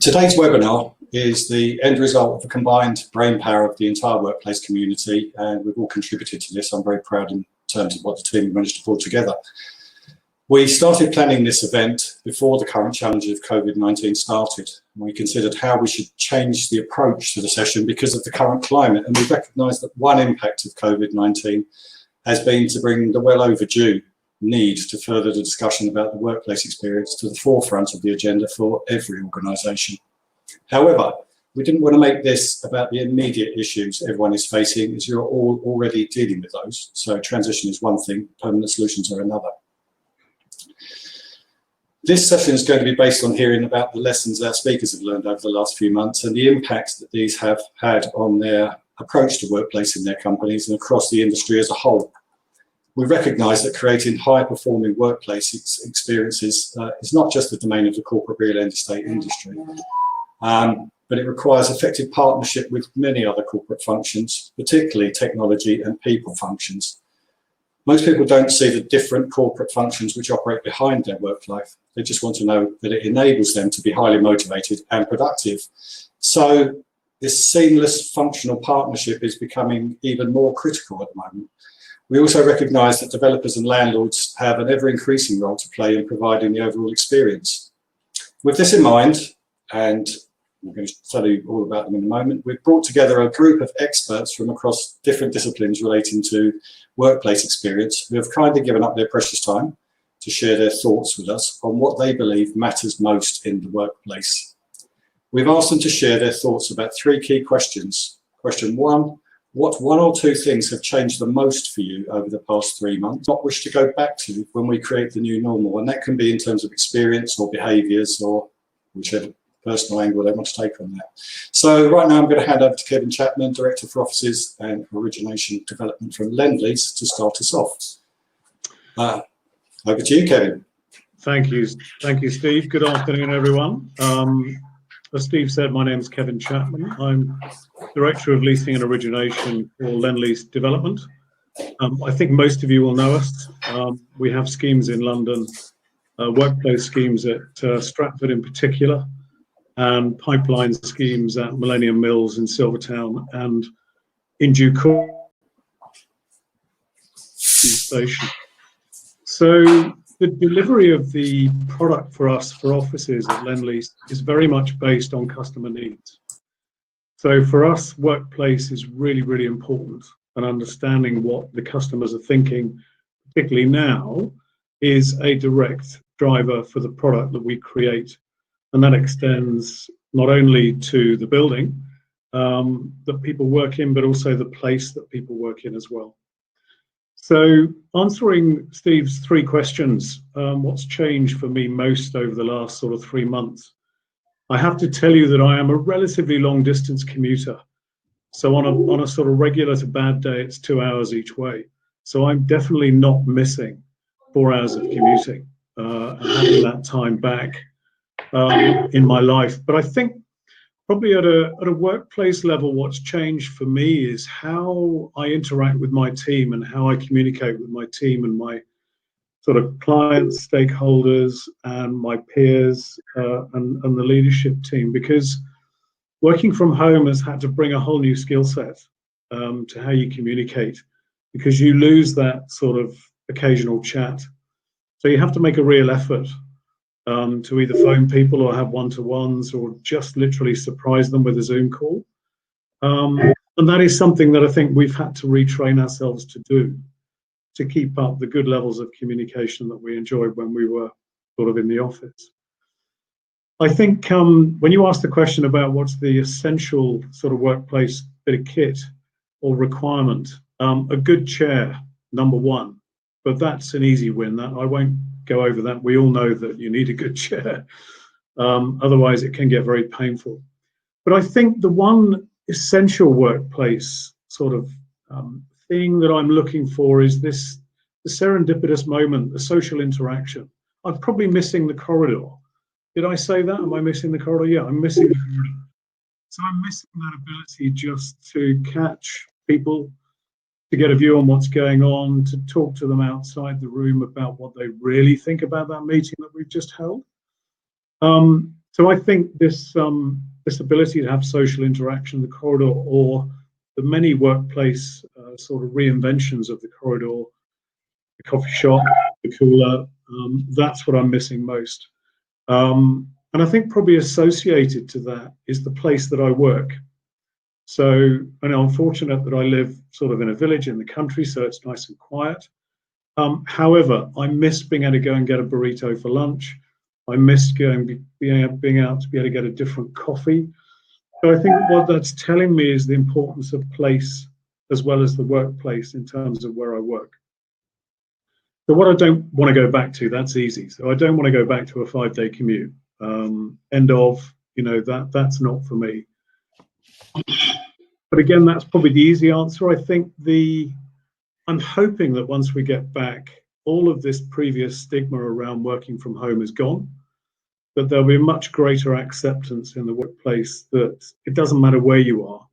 Today's webinar is the end result of the combined brain power of the entire workplace community, and we've all contributed to this. I'm very proud in terms of what the team managed to pull together. We started planning this event before the current challenges of COVID-19 started. We considered how we should change the approach to the session because of the current climate, and we recognised that one impact of COVID-19 has been to bring the well overdue need to further the discussion about the workplace experience to the forefront of the agenda for every organisation. However, we didn't want to make this about the immediate issues everyone is facing, as you're all already dealing with those. So transition is one thing, permanent solutions are another. This session is going to be based on hearing about the lessons our speakers have learned over the last few months and the impact that these have had on their approach to workplace in their companies and across the industry as a whole. We recognise that creating high-performing workplace experiences is not just the domain of the corporate real estate industry, but it requires effective partnership with many other corporate functions, particularly technology and people functions. Most people don't see the different corporate functions which operate behind their work life. They just want to know that it enables them to be highly motivated and productive. So this seamless functional partnership is becoming even more critical at the moment. We also recognise that developers and landlords have an ever-increasing role to play in providing the overall experience. With this in mind, and we're going to tell you all about them in a moment, we've brought together a group of experts from across different disciplines relating to workplace experience who have kindly given up their precious time to share their thoughts with us on what they believe matters most in the workplace. We've asked them to share their thoughts about three key questions. Question one, what one or two things have changed the most for you over the past 3 months, not wish to go back to when we create the new normal? And that can be in terms of experience or behaviours or whichever personal angle they want to take on that. So right now I'm going to hand over to Kevin Chapman, Director for Offices and Origination Development from Lendlease, to start us off. Over to you, Kevin. Thank you, Steve. Good afternoon, everyone. As Steve said, my name is Kevin Chapman. I'm Director of Leasing and Origination for Lendlease Development. I think most of you will know us. We have schemes in London, workplace schemes at Stratford in particular, and pipeline schemes at Millennium Mills in Silvertown, and in due course, station. So the delivery of the product for us, for offices at Lendlease, is very much based on customer needs. So for us, workplace is really, really important, and understanding what the customers are thinking, particularly now, is a direct driver for the product that we create. And that extends not only to the building that people work in, but also the place that people work in as well. So answering Steve's three questions, what's changed for me most over the last sort of 3 months? I have to tell you that I am a relatively long distance commuter. So on a sort of regular to bad day, it's 2 hours each way. So I'm definitely not missing 4 hours of commuting and having that time back in my life. But I think probably at a workplace level, what's changed for me is how I interact with my team and how I communicate with my team and my sort of clients, stakeholders, and my peers and the leadership team. Because working from home has had to bring a whole new skill set to how you communicate, because you lose that sort of occasional chat. So you have to make a real effort to either phone people or have one-to-ones or just literally surprise them with a Zoom call. And that is something that I think we've had to retrain ourselves to do, to keep up the good levels of communication that we enjoyed when we were sort of in the office. I think when you ask the question about what's the essential sort of workplace bit of kit or requirement, a good chair, number one, but that's an easy win. That I won't go over that. We all know that you need a good chair. Otherwise, it can get very painful. But I think the one essential workplace sort of thing that I'm looking for is the serendipitous moment, the social interaction. I'm probably missing the corridor. Did I say that? Am I missing the corridor? Yeah, I'm missing the corridor. So I'm missing that ability just to catch people, to get a view on what's going on, to talk to them outside the room about what they really think about that meeting that we've just held. So I think this ability to have social interaction in the corridor, or the many workplace sort of reinventions of the corridor, the coffee shop, the cooler, that's what I'm missing most. And I think probably associated to that is the place that I work. So, and I'm fortunate that I live sort of in a village in the country, so it's nice and quiet. However, I miss being able to go and get a burrito for lunch. I miss being out to be able to get a different coffee. So I think what that's telling me is the importance of place as well as the workplace in terms of where I work. So what I don't want to go back to, that's easy. So I don't want to go back to a 5-day commute. End of, that's not for me. But again, that's probably the easy answer. I think I'm hoping that once we get back, all of this previous stigma around working from home is gone, that there'll be much greater acceptance in the workplace that it doesn't matter where you are.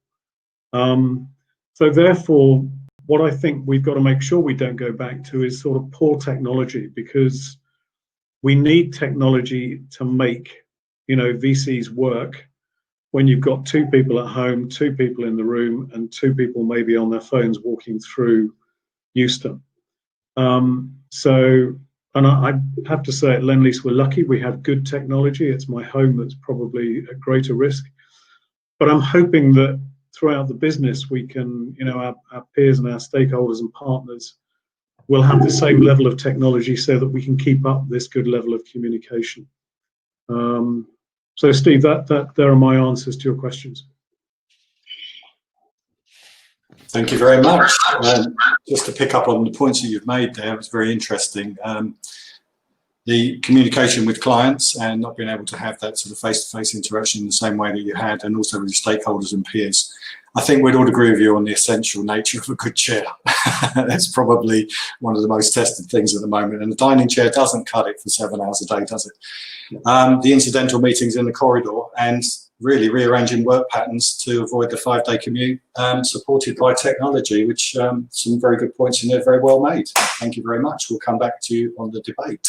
So therefore, what I think we've got to make sure we don't go back to is sort of poor technology, because we need technology to make, VCs work when you've got 2 people at home, 2 people in the room, and 2 people maybe on their phones walking through Euston. And I have to say at Lendlease, we're lucky. We have good technology. It's my home that's probably at greater risk. But I'm hoping that throughout the business, we can, our peers and our stakeholders and partners will have the same level of technology so that we can keep up this good level of communication. So Steve, there are my answers to your questions. Thank you very much. Just to pick up on the points that you've made there, it's very interesting. The communication with clients and not being able to have that sort of face-to-face interaction in the same way that you had, and also with your stakeholders and peers. I think we'd all agree with you on the essential nature of a good chair. That's probably one of the most tested things at the moment. And the dining chair doesn't cut it for 7 hours a day, does it? The incidental meetings in the corridor and really rearranging work patterns to avoid the 5-day commute, supported by technology, which some very good points in there, very well made. Thank you very much. We'll come back to you on the debate.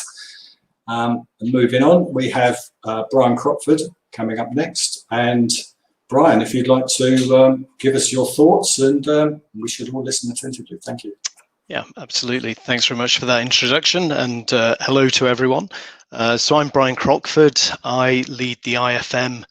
And moving on, we have Brian Crockford coming up next. And Brian, if you'd like to give us your thoughts, and we should all listen attentively. Thank you. Yeah, absolutely. Thanks very much for that introduction, and hello to everyone. So I'm Brian Crockford. I lead the IFM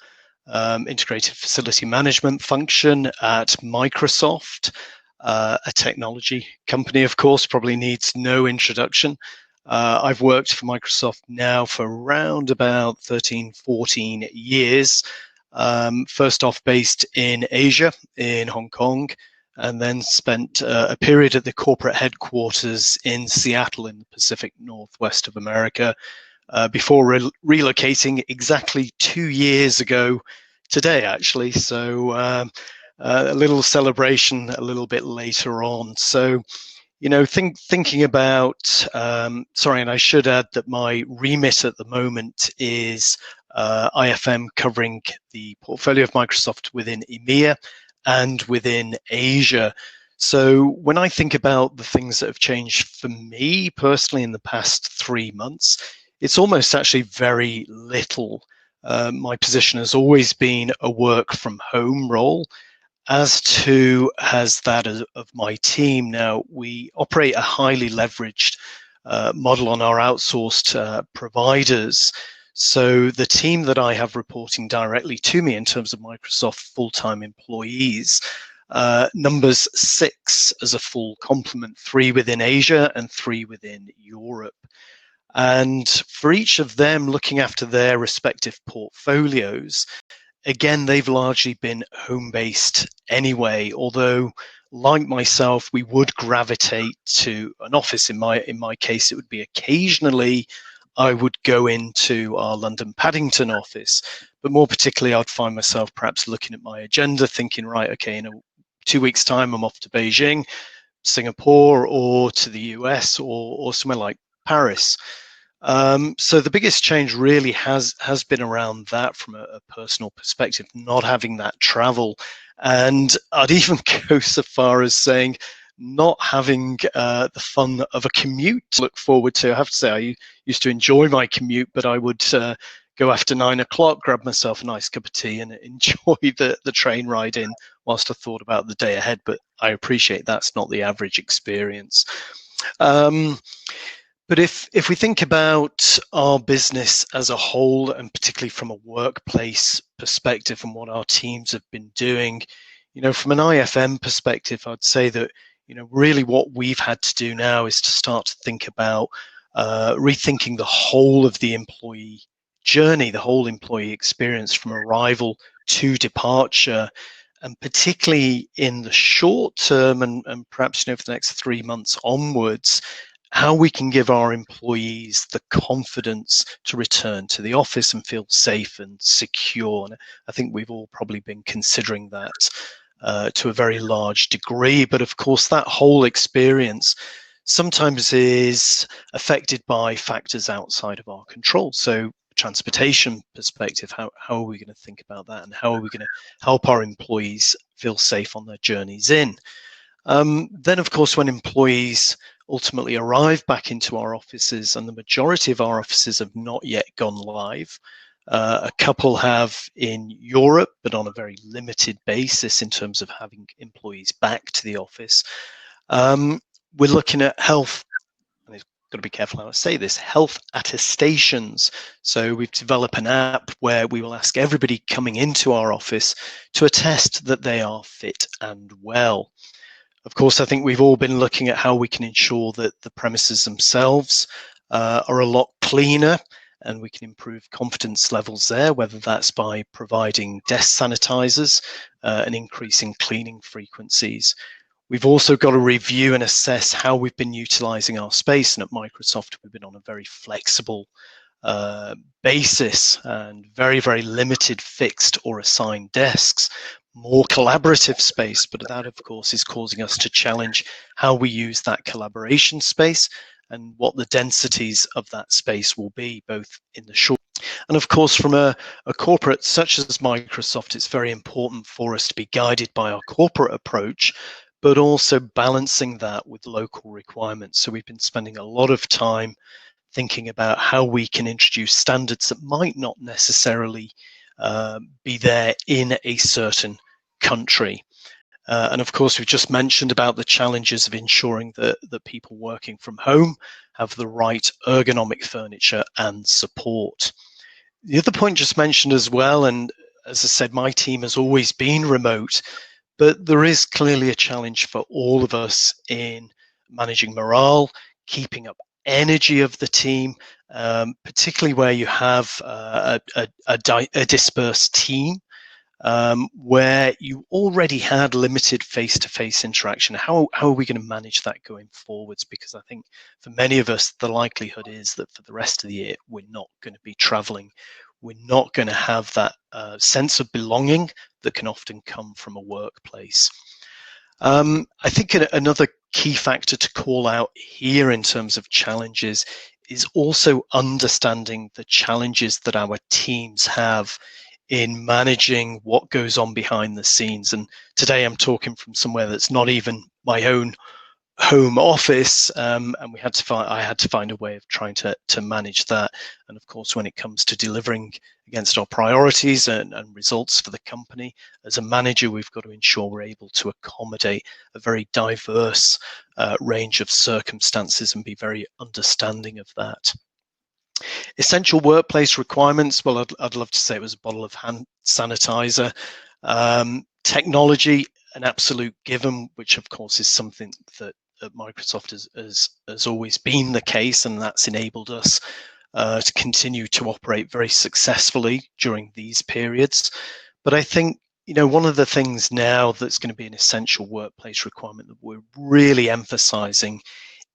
Integrated Facility Management function at Microsoft, a technology company, of course, probably needs no introduction. I've worked for Microsoft now for around about 13, 14 years. First off based in Asia, in Hong Kong, and then spent a period at the corporate headquarters in Seattle in the Pacific Northwest of America, before relocating exactly 2 years ago today, actually. So a little celebration a little bit later on. So, thinking about, sorry, and I should add that my remit at the moment is IFM covering the portfolio of Microsoft within EMEA and within Asia. So when I think about the things that have changed for me personally in the past 3 months, it's almost actually very little. My position has always been a work from home role, as too has that of my team. Now, we operate a highly leveraged model on our outsourced providers. So the team that I have reporting directly to me in terms of Microsoft full-time employees numbers 6 as a full complement, 3 within Asia and 3 within Europe. And for each of them looking after their respective portfolios, again, they've largely been home-based anyway, although like myself, we would gravitate to an office. In my case, it would be occasionally I would go into our London Paddington office, but more particularly, I'd find myself perhaps looking at my agenda, thinking, right, okay, in 2 weeks' time, I'm off to Beijing, Singapore, or to the US, or somewhere like Paris. So the biggest change really has been around that from a personal perspective, not having that travel. And I'd even go so far as saying not having the fun of a commute to look forward to. I have to say, I used to enjoy my commute, but I would go after 9 o'clock, grab myself a nice cup of tea and enjoy the train ride in whilst I thought about the day ahead. But I appreciate that's not the average experience. But if we think about our business as a whole, and particularly from a workplace perspective and what our teams have been doing, from an IFM perspective, I'd say that, really what we've had to do now is to start to think about rethinking the whole of the employee journey, the whole employee experience from arrival to departure, and particularly in the short term and perhaps, for the next 3 months onwards, how we can give our employees the confidence to return to the office and feel safe and secure. And I think we've all probably been considering that to a very large degree. But of course, that whole experience sometimes is affected by factors outside of our control. So transportation perspective, how are we going to think about that? And how are we going to help our employees feel safe on their journeys in? Then, of course, when employees ultimately arrive back into our offices, and the majority of our offices have not yet gone live. A couple have in Europe, but on a very limited basis in terms of having employees back to the office. We're looking at health, and I've got to be careful how I say this, health attestations. So we've developed an app where we will ask everybody coming into our office to attest that they are fit and well. Of course, I think we've all been looking at how we can ensure that the premises themselves are a lot cleaner, and we can improve confidence levels there, whether that's by providing desk sanitizers and increasing cleaning frequencies. We've also got to review and assess how we've been utilizing our space. And at Microsoft, we've been on a very flexible basis and very, very limited fixed or assigned desks. More collaborative space, but that of course is causing us to challenge how we use that collaboration space and what the densities of that space will be, both in the short and of course from a corporate such as Microsoft. It's very important for us to be guided by our corporate approach, but also balancing that with local requirements. So we've been spending a lot of time thinking about how we can introduce standards that might not necessarily be there in a certain country. And of course, we've just mentioned about the challenges of ensuring that people working from home have the right ergonomic furniture and support. The other point just mentioned as well, and as I said, my team has always been remote, but there is clearly a challenge for all of us in managing morale, keeping up energy of the team, particularly where you have a dispersed team, where you already had limited face-to-face interaction. How are we going to manage that going forwards? Because I think for many of us, the likelihood is that for the rest of the year, we're not going to be traveling. We're not going to have that sense of belonging that can often come from a workplace. I think another key factor to call out here in terms of challenges is also understanding the challenges that our teams have in managing what goes on behind the scenes. And today I'm talking from somewhere that's not even my own home office, and I had to find a way of trying to manage that. And of course, when it comes to delivering against our priorities and results for the company, as a manager, we've got to ensure we're able to accommodate a very diverse range of circumstances and be very understanding of that. Essential workplace requirements, well, I'd love to say it was a bottle of hand sanitizer. Technology, an absolute given, which of course is something that at Microsoft has always been the case, and that's enabled us to continue to operate very successfully during these periods. But I think, one of the things now that's going to be an essential workplace requirement that we're really emphasizing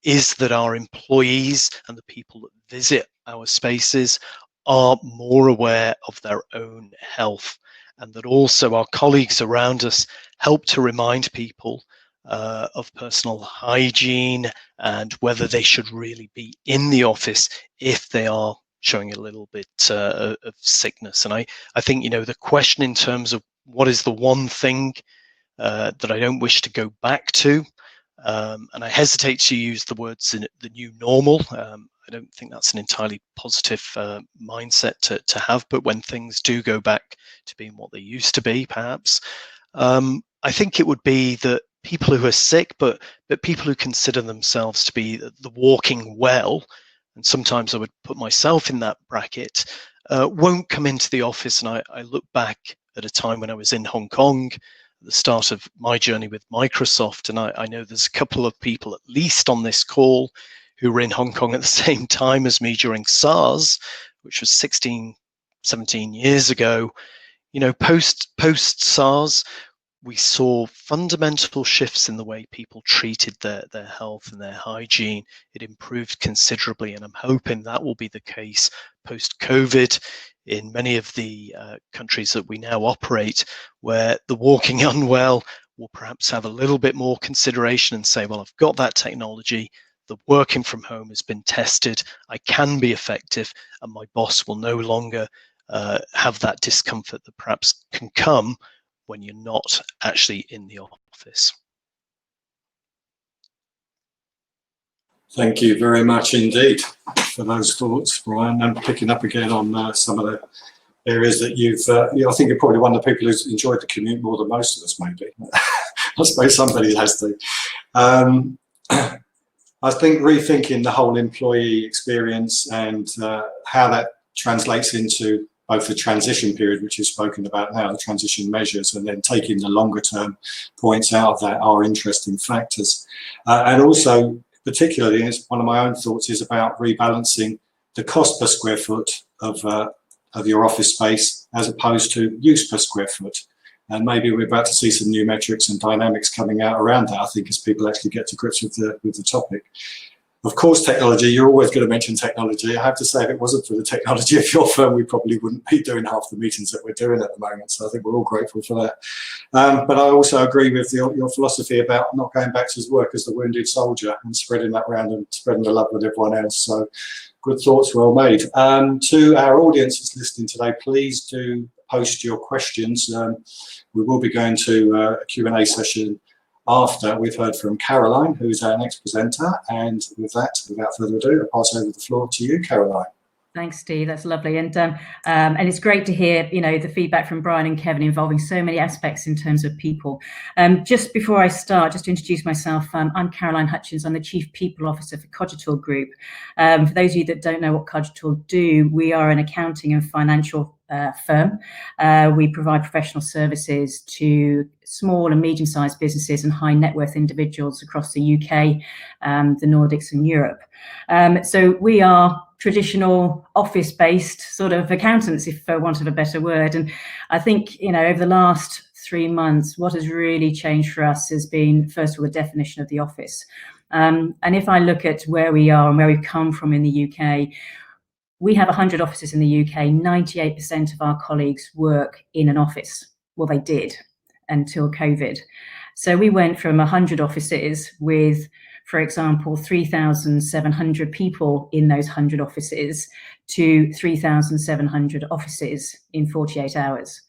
is that our employees and the people that visit our spaces are more aware of their own health, and that also our colleagues around us help to remind people of personal hygiene and whether they should really be in the office if they are showing a little bit of sickness. And I think, the question in terms of what is the one thing that I don't wish to go back to, and I hesitate to use the words in the new normal. I don't think that's an entirely positive mindset to have. But when things do go back to being what they used to be, perhaps, I think it would be that people who are sick, but people who consider themselves to be the walking well, and sometimes I would put myself in that bracket, won't come into the office. And I look back at a time when I was in Hong Kong, the start of my journey with Microsoft, and I know there's a couple of people at least on this call who were in Hong Kong at the same time as me during SARS, which was 16, 17 years ago. You know, post SARS, we saw fundamental shifts in the way people treated their health and their hygiene. It improved considerably, and I'm hoping that will be the case post-COVID in many of the countries that we now operate, where the walking unwell will perhaps have a little bit more consideration and say, well, I've got that technology, the working from home has been tested, I can be effective, and my boss will no longer have that discomfort that perhaps can come when you're not actually in the office. Thank you very much indeed for those thoughts, Brian, and picking up again on some of the areas that I think you're probably one of the people who's enjoyed the commute more than most of us, maybe. I suppose somebody has to. I think rethinking the whole employee experience and how that translates into both the transition period, which is spoken about now, the transition measures, and then taking the longer term points out of that are interesting factors. And also, particularly, and it's one of my own thoughts, is about rebalancing the cost per square foot of your office space as opposed to use per square foot. And maybe we're about to see some new metrics and dynamics coming out around that, I think, as people actually get to grips with the topic. Of course, technology, you're always going to mention technology. I have to say, if it wasn't for the technology of your firm, we probably wouldn't be doing half the meetings that we're doing at the moment. So I think we're all grateful for that. But I also agree with your philosophy about not going back to work as the wounded soldier and spreading that around and spreading the love with everyone else. So good thoughts, well made. To our audience that's listening today, please do post your questions. We will be going to a Q&A session after we've heard from Caroline, who's our next presenter. And with that, without further ado, I'll pass over the floor to you, Caroline. Thanks, Steve. That's lovely, and it's great to hear, the feedback from Brian and Kevin involving so many aspects in terms of people. Just before I start, just to introduce myself, I'm Caroline Hutchins. I'm the Chief People Officer for Cogital Group. For those of you that don't know what Cogital do, we are an accounting and financial firm. We provide professional services to small and medium-sized businesses and high net worth individuals across the UK, the Nordics and Europe. So we are traditional office-based sort of accountants, if for want of a better word. And I think, over the last 3 months, what has really changed for us has been, first of all, the definition of the office. And if I look at where we are and where we've come from in the UK, we have 100 offices in the UK. 98% of our colleagues work in an office. Well, they did until COVID. So we went from 100 offices with, for example, 3,700 people in those 100 offices to 3,700 offices in 48 hours.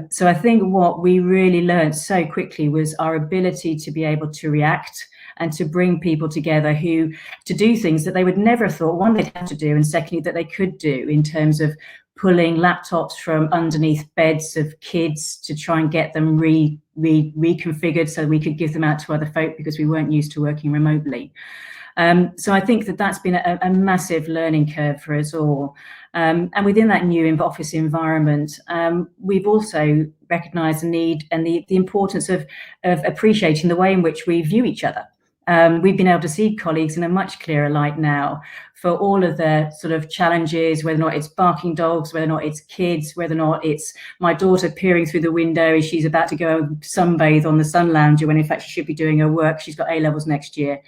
So I think what we really learned so quickly was our ability to be able to react and to bring people together to do things that they would never have thought, one, they'd have to do, and secondly, that they could do, in terms of pulling laptops from underneath beds of kids to try and get them reconfigured so we could give them out to other folk, because we weren't used to working remotely. So I think that's been a massive learning curve for us all. And within that new office environment, we've also recognised the need and the importance of appreciating the way in which we view each other. We've been able to see colleagues in a much clearer light now for all of their sort of challenges, whether or not it's barking dogs, whether or not it's kids, whether or not it's my daughter peering through the window as she's about to go and sunbathe on the sun lounger when in fact she should be doing her work. She's got A-levels next year.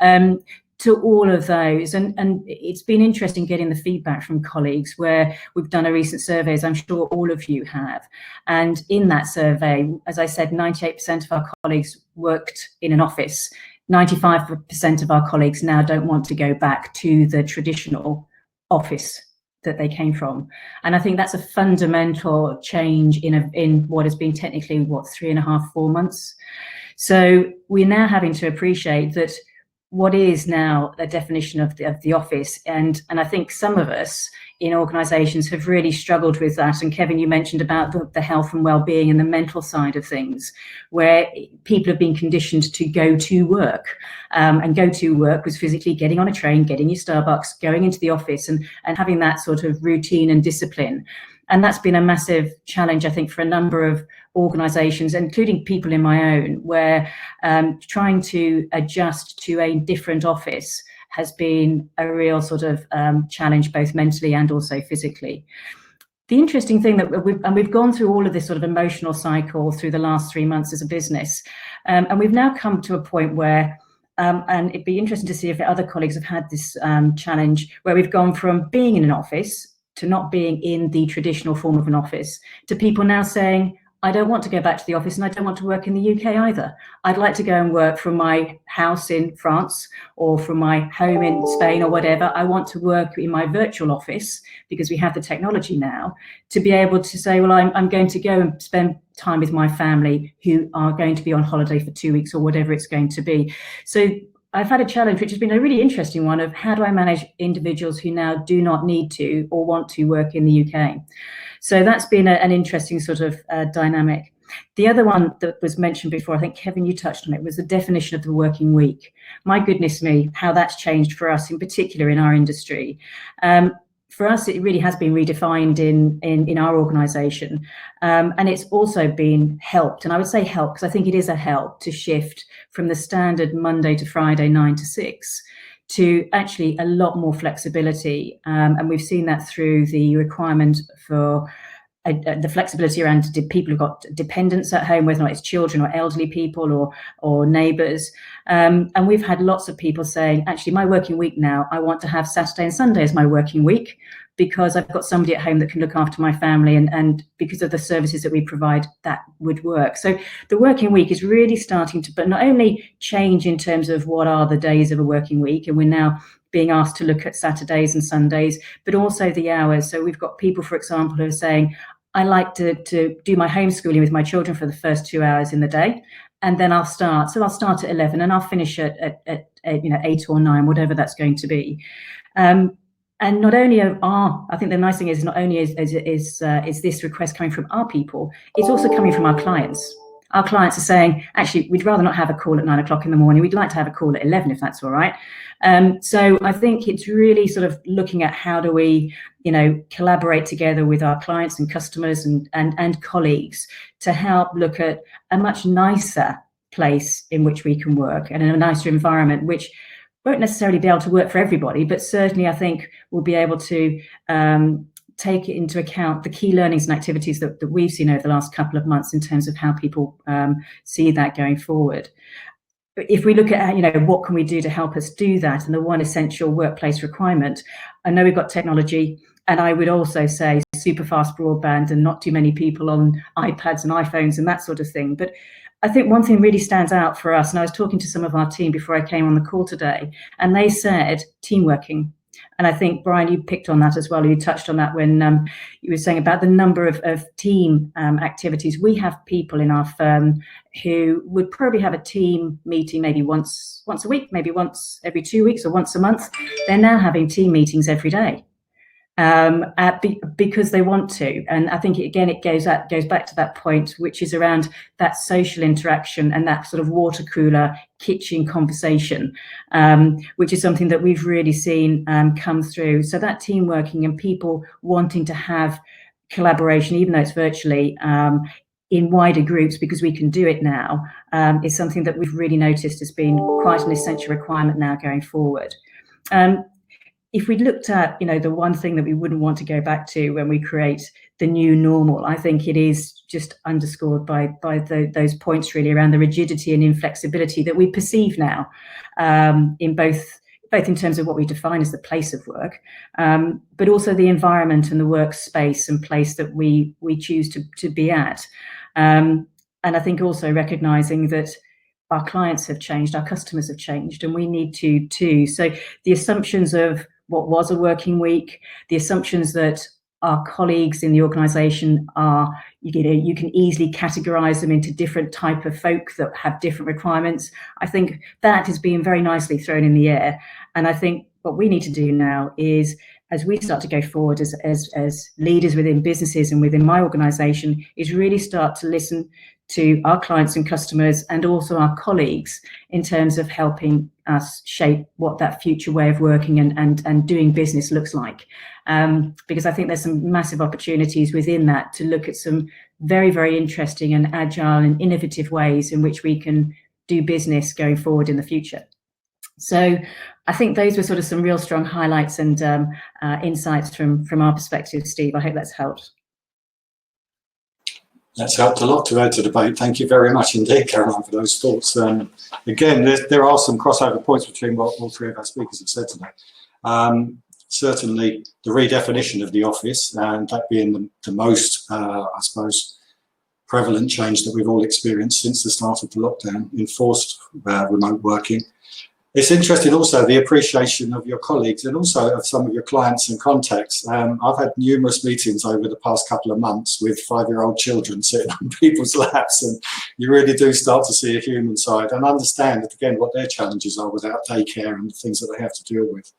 To all of those. And it's been interesting getting the feedback from colleagues, where we've done a recent survey, as I'm sure all of you have. And in that survey, as I said, 98% of our colleagues worked in an office. 95% of our colleagues now don't want to go back to the traditional office that they came from. And I think that's a fundamental change in what has been technically, 3.5, 4 months. So we're now having to appreciate that what is now a definition of the office, and I think some of us in organisations have really struggled with that. And Kevin, you mentioned about the health and well-being and the mental side of things, where people have been conditioned to go to work, and go to work was physically getting on a train, getting your Starbucks, going into the office, and having that sort of routine and discipline. And that's been a massive challenge, I think, for a number of organisations, including people in my own, where trying to adjust to a different office has been a real sort of challenge, both mentally and also physically. The interesting thing that we've gone through all of this sort of emotional cycle through the last 3 months as a business, and we've now come to a point where, and it'd be interesting to see if other colleagues have had this challenge, where we've gone from being in an office to not being in the traditional form of an office, to people now saying, I don't want to go back to the office and I don't want to work in the UK either. I'd like to go and work from my house in France or from my home in Spain or whatever. I want to work in my virtual office, because we have the technology now to be able to say, well, I'm going to go and spend time with my family who are going to be on holiday for 2 weeks or whatever it's going to be. So I've had a challenge, which has been a really interesting one, of how do I manage individuals who now do not need to or want to work in the UK? So that's been an interesting sort of dynamic. The other one that was mentioned before, I think, Kevin, you touched on it, was the definition of the working week. My goodness me, how that's changed for us, in particular in our industry. For us, it really has been redefined in our organisation, and it's also been helped, and I would say help because I think it is a help, to shift from the standard Monday to Friday 9 to 6 to actually a lot more flexibility, and we've seen that through the requirement for the flexibility around people who've got dependents at home, whether or not it's children or elderly people or neighbours. And we've had lots of people saying, actually, my working week now, I want to have Saturday and Sunday as my working week, because I've got somebody at home that can look after my family, and because of the services that we provide, that would work. So the working week is really starting to, but not only change in terms of what are the days of a working week, and we're now being asked to look at Saturdays and Sundays, but also the hours. So we've got people, for example, who are saying, I like to do my homeschooling with my children for the first 2 hours in the day, and then I'll start. So I'll start at 11 and I'll finish at 8 or 9, whatever that's going to be. And not only I think the nice thing is, not only is this request coming from our people, it's also coming from our clients. Our clients are saying, actually, we'd rather not have a call at 9 o'clock in the morning. We'd like to have a call at 11, if that's all right. So I think it's really sort of looking at how do we, collaborate together with our clients and customers and colleagues to help look at a much nicer place in which we can work, and in a nicer environment, which won't necessarily be able to work for everybody, but certainly I think we'll be able to take into account the key learnings and activities that we've seen over the last couple of months in terms of how people see that going forward. If we look at, what can we do to help us do that, and the one essential workplace requirement, I know we've got technology, and I would also say super fast broadband and not too many people on iPads and iPhones and that sort of thing. But I think one thing really stands out for us, and I was talking to some of our team before I came on the call today, and they said team working. And I think, Brian, you picked on that as well. You touched on that when you were saying about the number of team activities. We have people in our firm who would probably have a team meeting maybe once a week, maybe once every 2 weeks or once a month. They're now having team meetings every day. Because they want to. And I think, it goes back to that point, which is around that social interaction and that sort of water cooler kitchen conversation, which is something that we've really seen come through. So that team working and people wanting to have collaboration, even though it's virtually, in wider groups, because we can do it now, is something that we've really noticed has been quite an essential requirement now going forward. If we looked at, the one thing that we wouldn't want to go back to when we create the new normal, I think it is just underscored by those points really around the rigidity and inflexibility that we perceive now, in both in terms of what we define as the place of work, but also the environment and the workspace and place that we choose to be at. And I think also recognizing that our clients have changed, our customers have changed, and we need to too. So the assumptions of what was a working week, the assumptions that our colleagues in the organisation are, you can easily categorise them into different type of folk that have different requirements. I think that has been very nicely thrown in the air. And I think what we need to do now is, as we start to go forward as leaders within businesses and within my organisation, is really start to listen to our clients and customers and also our colleagues in terms of helping us shape what that future way of working and doing business looks like. Because I think there's some massive opportunities within that to look at some very, very interesting and agile and innovative ways in which we can do business going forward in the future. So I think those were sort of some real strong highlights and insights from our perspective, Steve. I hope that's helped. That's helped a lot to add to the debate. Thank you very much indeed, Caroline, for those thoughts. Again, there are some crossover points between what all three of our speakers have said today. Certainly the redefinition of the office, and that being the most, I suppose, prevalent change that we've all experienced since the start of the lockdown, enforced remote working. It's interesting also the appreciation of your colleagues and also of some of your clients and contacts. I've had numerous meetings over the past couple of months with 5-year-old children sitting on people's laps, and you really do start to see a human side and understand, again, what their challenges are without daycare and the things that they have to deal with.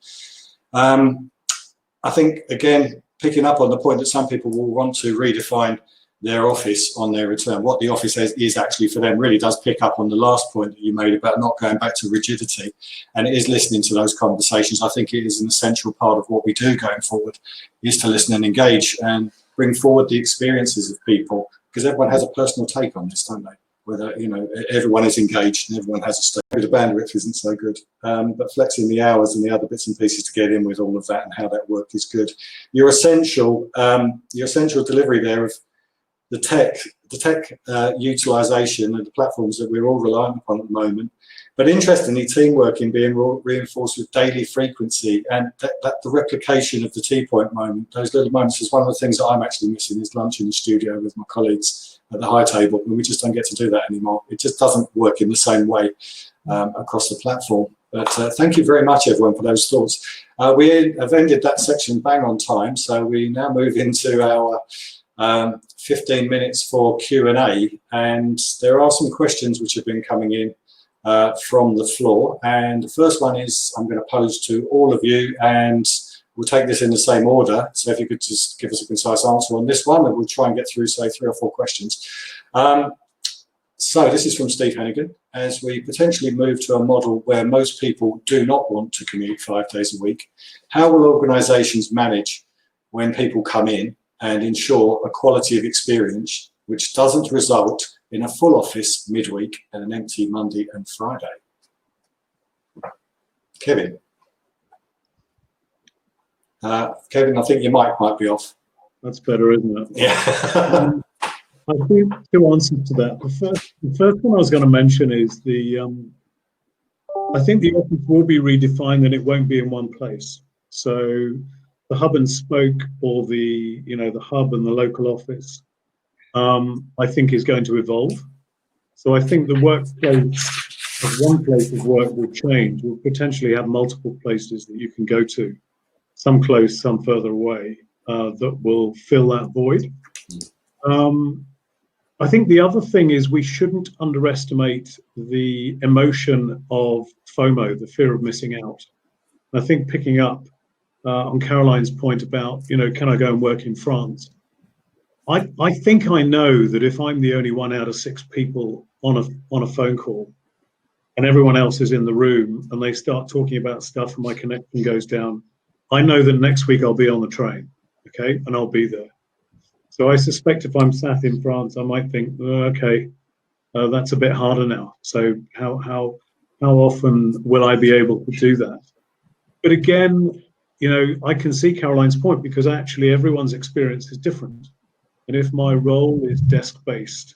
I think, again, picking up on the point that some people will want to redefine their office on their return, what the office is actually for them really does pick up on the last point that you made about not going back to rigidity, and it is listening to those conversations. I think it is an essential part of what we do going forward, is to listen and engage and bring forward the experiences of people, because everyone has a personal take on this, don't they? Whether, you know, everyone is engaged and everyone has a stake. The bandwidth isn't so good, but flexing the hours and the other bits and pieces to get in with all of that and how that work is good. Your essential delivery there of the tech utilisation and the platforms that we're all reliant upon at the moment. But interestingly, teamwork in being reinforced with daily frequency, and the replication of the tea point moment, those little moments, is one of the things that I'm actually missing, is lunch in the studio with my colleagues at the high table, and we just don't get to do that anymore. It just doesn't work in the same way across the platform. But thank you very much, everyone, for those thoughts. We have ended that section bang on time, so we now move into our 15 minutes for Q&A, and there are some questions which have been coming in from the floor, and the first one is I'm going to pose to all of you, and we'll take this in the same order. So if you could just give us a concise answer on this one, and we'll try and get through, say, 3 or 4 questions. So this is from Steve Hannigan. As we potentially move to a model where most people do not want to commute 5 days a week, how will organisations manage when people come in and ensure a quality of experience which doesn't result in a full office midweek and an empty Monday and Friday? Kevin. Kevin, I think your mic might be off. That's better, isn't it? Yeah. I think 2 answers to that. The first one I was going to mention is I think the office will be redefined and it won't be in one place. So the hub and spoke, or the hub and the local office, I think is going to evolve. So I think the workplace of one place of work will change. We'll potentially have multiple places that you can go to, some close, some further away, that will fill that void. I think the other thing is we shouldn't underestimate the emotion of FOMO, the fear of missing out. I think picking up on Caroline's point about, can I go and work in France? I think I know that if I'm the only one out of 6 people on a phone call and everyone else is in the room and they start talking about stuff and my connection goes down, I know that next week I'll be on the train, okay, and I'll be there. So I suspect if I'm sat in France, I might think, that's a bit harder now. So how often will I be able to do that? But again, I can see Caroline's point, because actually everyone's experience is different. And if my role is desk-based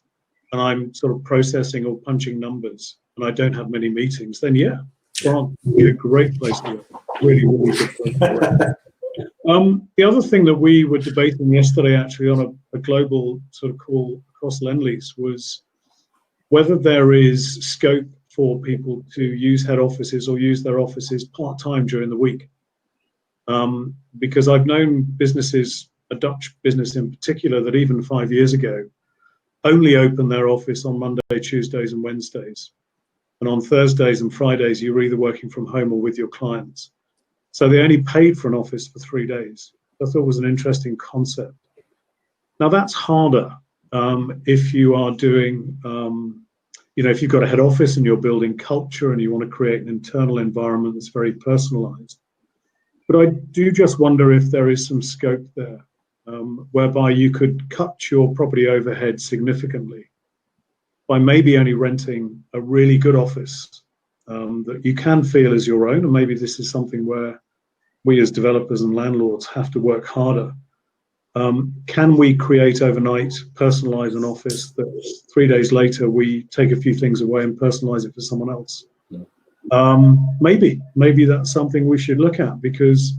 and I'm sort of processing or punching numbers and I don't have many meetings, then yeah, France would be a great place to work. Really, really good place to work. The other thing that we were debating yesterday, actually, on a global sort of call across Lendlease, was whether there is scope for people to use head offices or use their offices part-time during the week. Because I've known businesses a Dutch business in particular that even 5 years ago only opened their office on Monday, Tuesdays and Wednesdays. And on Thursdays and Fridays, you were either working from home or with your clients. So they only paid for an office for 3 days. I thought it was an interesting concept. Now that's harder if you are doing, if you've got a head office and you're building culture and you want to create an internal environment that's very personalized. But I do just wonder if there is some scope there, whereby you could cut your property overhead significantly by maybe only renting a really good office that you can feel as your own. And maybe this is something where we as developers and landlords have to work harder. Can we create overnight, personalize an office that 3 days later we take a few things away and personalize it for someone else? Maybe that's something we should look at, because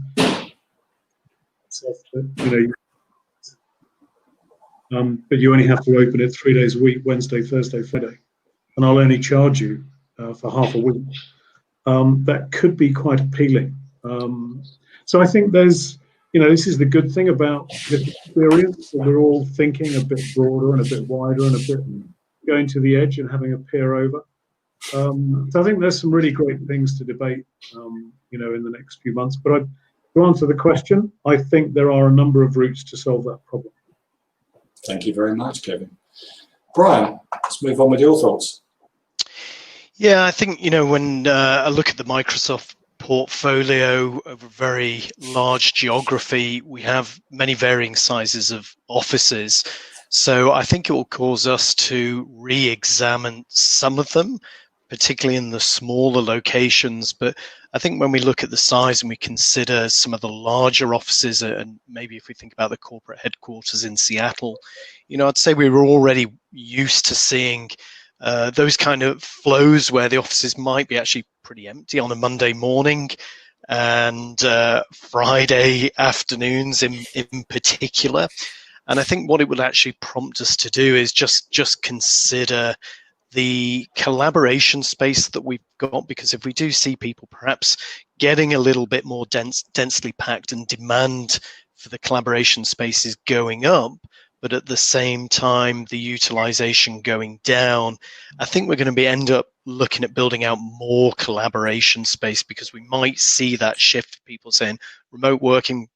but you only have to open it 3 days a week, Wednesday, Thursday, Friday, and I'll only charge you for half a week. That could be quite appealing. So I think there's, this is the good thing about this experience, that we're all thinking a bit broader and a bit wider and a bit going to the edge and having a peer over. So I think there's some really great things to debate, in the next few months. But to answer the question, I think there are a number of routes to solve that problem. Thank you very much, Kevin. Brian, let's move on with your thoughts. Yeah, I think, when I look at the Microsoft portfolio over a very large geography, we have many varying sizes of offices. So I think it will cause us to re-examine some of them, particularly in the smaller locations. But I think when we look at the size and we consider some of the larger offices, and maybe if we think about the corporate headquarters in Seattle, I'd say we were already used to seeing those kind of flows where the offices might be actually pretty empty on a Monday morning and Friday afternoons in particular. And I think what it would actually prompt us to do is just consider the collaboration space that we've got, because if we do see people perhaps getting a little bit more densely packed and demand for the collaboration spaces going up, but at the same time the utilization going down, I think we're going to end up looking at building out more collaboration space, because we might see that shift of people saying remote working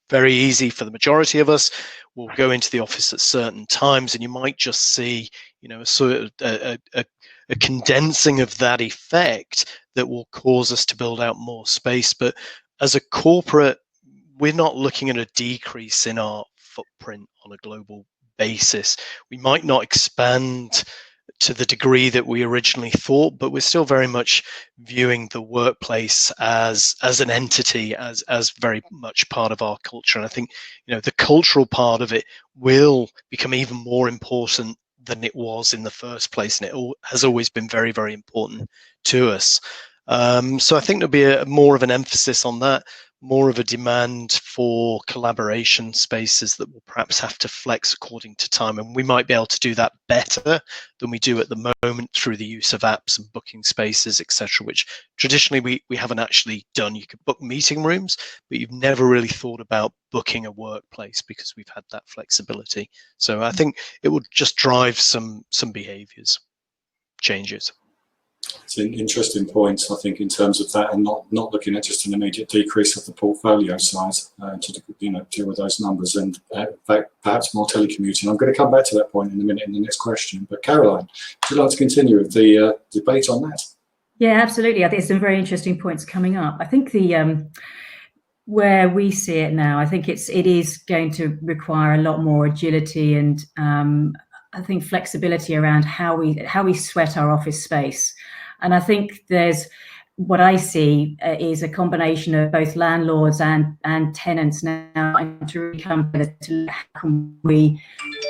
very easy for the majority of us. We'll go into the office at certain times, and you might just see, a sort of a condensing of that effect that will cause us to build out more space. But as a corporate, we're not looking at a decrease in our footprint on a global basis. We might not expand to the degree that we originally thought, but we're still very much viewing the workplace as an entity, as very much part of our culture. And I think, the cultural part of it will become even more important than it was in the first place, and it has always been very, very important to us. So I think there'll be more of an emphasis on that, more of a demand for collaboration spaces that will perhaps have to flex according to time. And we might be able to do that better than we do at the moment through the use of apps and booking spaces, etc., which traditionally we haven't actually done. You could book meeting rooms, but you've never really thought about booking a workplace because we've had that flexibility. So I think it would just drive some behaviors changes. It's an interesting point, I think, in terms of that, and not looking at just an immediate decrease of the portfolio size to deal with those numbers, and perhaps more telecommuting. I'm going to come back to that point in a minute in the next question. But Caroline, would you like to continue with the debate on that? Yeah, absolutely. I think there's some very interesting points coming up. I think where we see it now, I think it is going to require a lot more agility and I think flexibility around how we sweat our office space. And I think what I see is a combination of both landlords and tenants now to really come together to how can we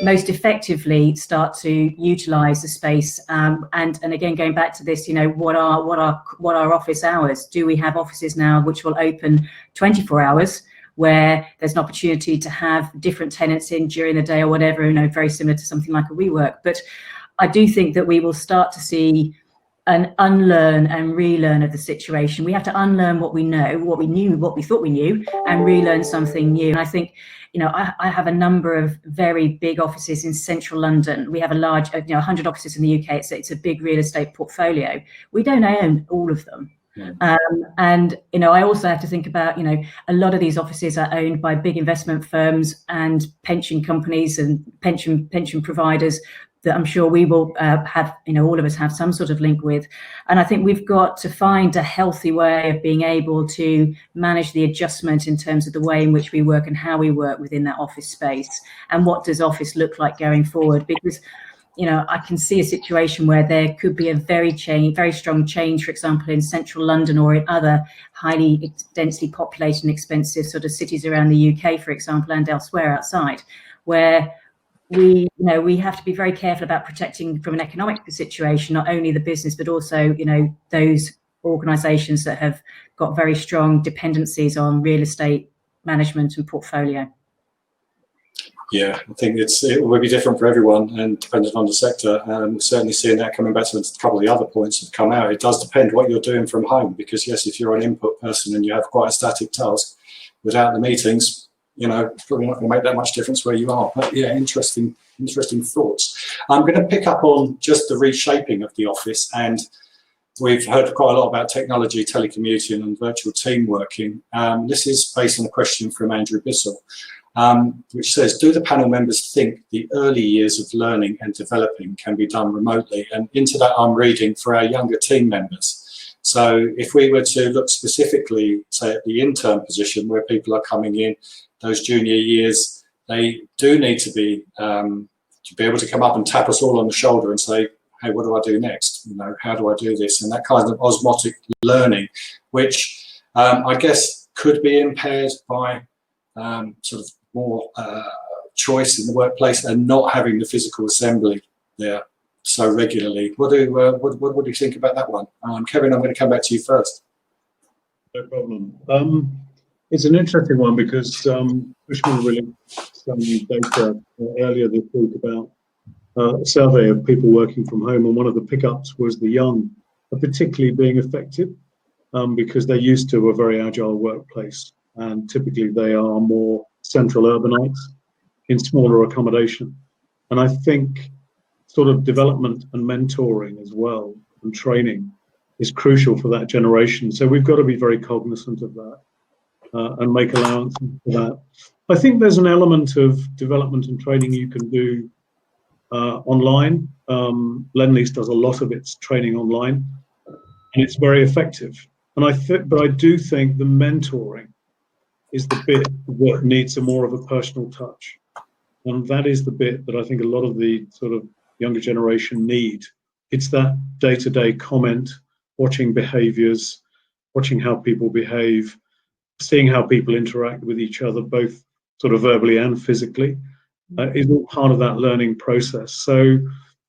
most effectively start to utilize the space. And again, going back to this, what are office hours? Do we have offices now which will open 24 hours? Where there's an opportunity to have different tenants in during the day or whatever, very similar to something like a WeWork. But I do think that we will start to see an unlearn and relearn of the situation. We have to unlearn what we know, what we knew, what we thought we knew, and relearn something new. And I think, you know, I have a number of very big offices in central London. We have a large, 100 offices in the UK. It's a big real estate portfolio. We don't own all of them. And, you know, I also have to think about, you know, a lot of these offices are owned by big investment firms and pension companies and pension providers that I'm sure we will have, you know, all of us have some sort of link with. And I think we've got to find a healthy way of being able to manage the adjustment in terms of the way in which we work and how we work within that office space. And what does office look like going forward? Because, you know, I can see a situation where there could be a very strong change, for example, in central London or in other highly densely populated and expensive sort of cities around the UK, for example, and elsewhere outside, where we have to be very careful about protecting from an economic situation, not only the business, but also, you know, those organisations that have got very strong dependencies on real estate management and portfolio. Yeah, I think it will be different for everyone and depending on the sector. We're certainly seeing that coming back to a couple of the other points that have come out. It does depend what you're doing from home, because yes, if you're an input person and you have quite a static task, without the meetings, you know, probably not going to make that much difference where you are. But yeah, interesting thoughts. I'm going to pick up on just the reshaping of the office, and we've heard quite a lot about technology, telecommuting and virtual team working. This is based on a question from Andrew Bissell, which says, do the panel members think the early years of learning and developing can be done remotely? And into that I'm reading for our younger team members. So if we were to look specifically, say, at the intern position where people are coming in, those junior years, they do need to be able to come up and tap us all on the shoulder and say, hey, what do I do next? You know, how do I do this? And that kind of osmotic learning, which I guess could be impaired by sort of more choice in the workplace and not having the physical assembly there so regularly. What do you think about that one? Kevin, I'm going to come back to you first. No problem. It's an interesting one because Cushman released some data earlier this week about a survey of people working from home, and one of the pickups was the young are particularly being affected because they're used to a very agile workplace, and typically they are more central urbanites in smaller accommodation. And I think sort of development and mentoring as well and training is crucial for that generation. So we've got to be very cognizant of that. And make allowances for that. I think there's an element of development and training you can do online. Lendlease does a lot of its training online, and it's very effective. And but I do think the mentoring is the bit that needs more of a personal touch, and that is the bit that I think a lot of the sort of younger generation need. It's that day-to-day comment, watching behaviours, watching how people behave, seeing how people interact with each other, both sort of verbally and physically, is all part of that learning process. So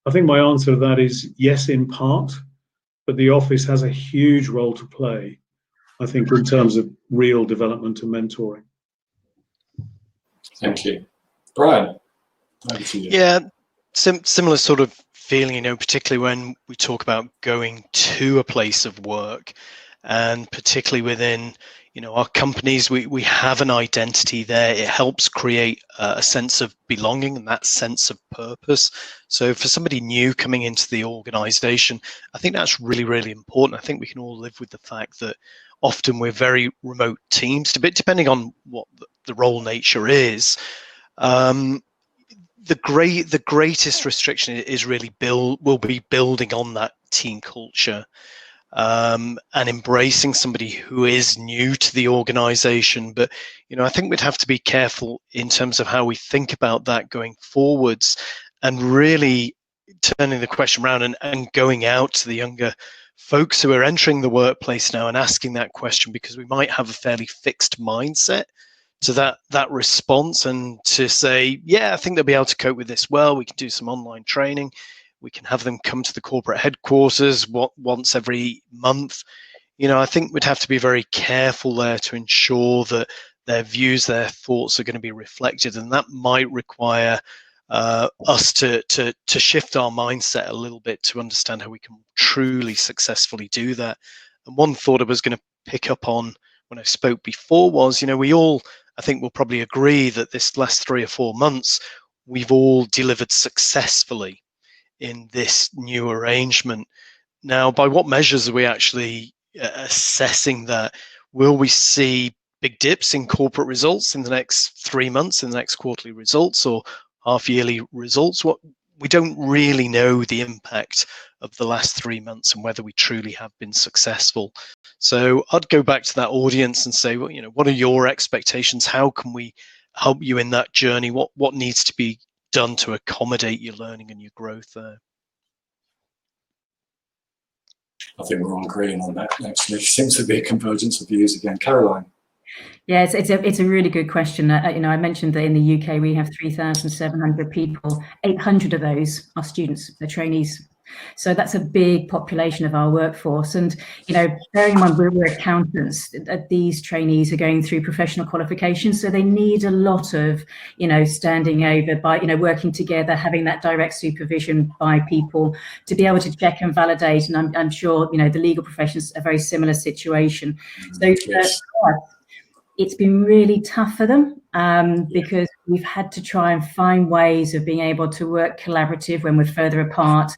I think my answer to that is yes, in part, but the office has a huge role to play, I think, in terms of real development and mentoring. Thank you. Brian, over to you. Yeah, similar sort of feeling, you know, particularly when we talk about going to a place of work, and particularly within, you know, our companies, we have an identity there. It helps create a sense of belonging and that sense of purpose. So for somebody new coming into the organization, I think that's really, really important. I think we can all live with the fact that often we're very remote teams, depending on what the role nature is. The greatest restriction is really will be building on that team culture. And embracing somebody who is new to the organization. But, you know, I think we'd have to be careful in terms of how we think about that going forwards, and really turning the question around and going out to the younger folks who are entering the workplace now and asking that question, because we might have a fairly fixed mindset to that response, and to say, yeah, I think they'll be able to cope with this well. We can do some online training. We can have them come to the corporate headquarters once every month. You know, I think we'd have to be very careful there to ensure that their views, their thoughts are going to be reflected, and that might require us to shift our mindset a little bit to understand how we can truly successfully do that. And one thought I was going to pick up on when I spoke before was, we all, I think will probably agree that this last 3 or 4 months, we've all delivered successfully in this new arrangement. Now, by what measures are we actually assessing that? Will we see big dips in corporate results in the next 3 months, in the next quarterly results or half-yearly results? We don't really know the impact of the last 3 months and whether we truly have been successful. So I'd go back to that audience and say, well, what are your expectations? How can we help you in that journey? What needs to be done to accommodate your learning and your growth there? I think we're all agreeing on that. Actually, seems to be a convergence of views again. Caroline. Yeah, it's a really good question. I mentioned that in the UK we have 3,700 people. 800 of those are students, they're trainees. So that's a big population of our workforce. And bearing in mind we're accountants, these trainees are going through professional qualifications, so they need a lot of standing over by working together, having that direct supervision by people to be able to check and validate. And I'm sure the legal profession's a very similar situation. So Yes. it's been really tough for them because we've had to try and find ways of being able to work collaborative when we're further apart.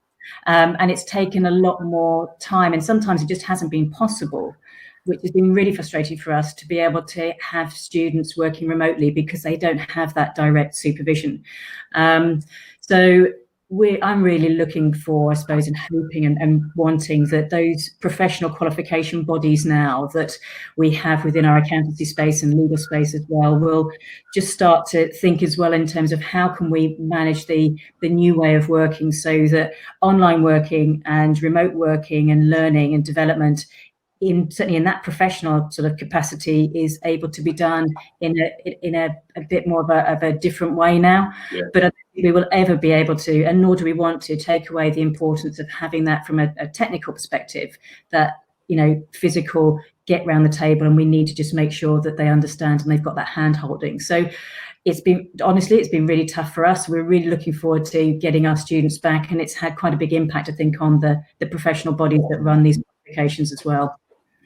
And it's taken a lot more time, and sometimes it just hasn't been possible, which has been really frustrating for us to be able to have students working remotely because they don't have that direct supervision. So I'm really looking for, I suppose, and hoping and wanting that those professional qualification bodies now that we have within our accountancy space and legal space as well will just start to think as well in terms of how can we manage the new way of working so that online working and remote working and learning and development certainly in that professional sort of capacity is able to be done in a bit more of a different way now. Yeah. But I don't think we will ever be able to, and nor do we want to, take away the importance of having that from a technical perspective, that physical get round the table, and we need to just make sure that they understand and they've got that hand holding. So it's been really tough for us. We're really looking forward to getting our students back, and it's had quite a big impact, I think, on the professional bodies that run these qualifications as well.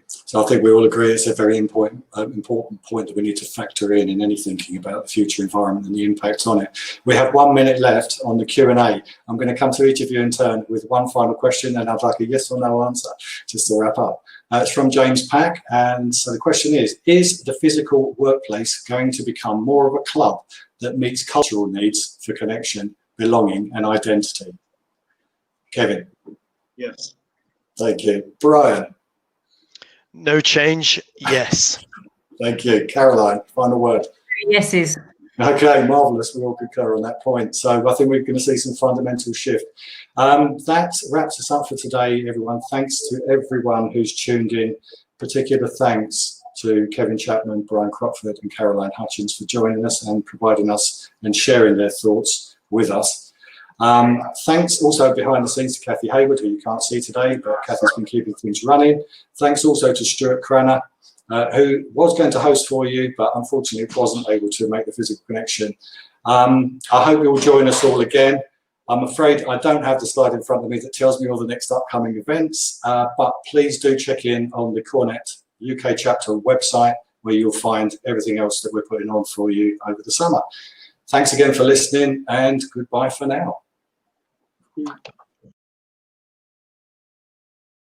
So I think we all agree it's a very important point that we need to factor in any thinking about the future environment and the impact on it. We have 1 minute left on the Q&A. I'm going to come to each of you in turn with one final question, and I'd like a yes or no answer just to wrap up. It's from James Pack, and so the question is the physical workplace going to become more of a club that meets cultural needs for connection, belonging and identity? Kevin? Yes. Thank you. Brian? No change, yes. Thank you. Caroline, final word. Yeses. Okay, marvellous. We all concur on that point. So I think we're going to see some fundamental shift. That wraps us up for today, everyone. Thanks to everyone who's tuned in. Particular thanks to Kevin Chapman, Brian Crockford and Caroline Hutchins for joining us and providing us and sharing their thoughts with us. Thanks also behind the scenes to Kathy Hayward, who you can't see today, but Kathy's been keeping things running. Thanks also to Stuart Cranner, who was going to host for you, but unfortunately wasn't able to make the physical connection. I hope you'll join us all again. I'm afraid I don't have the slide in front of me that tells me all the next upcoming events, but please do check in on the Cornet UK chapter website, where you'll find everything else that we're putting on for you over the summer. Thanks again for listening, and goodbye for now.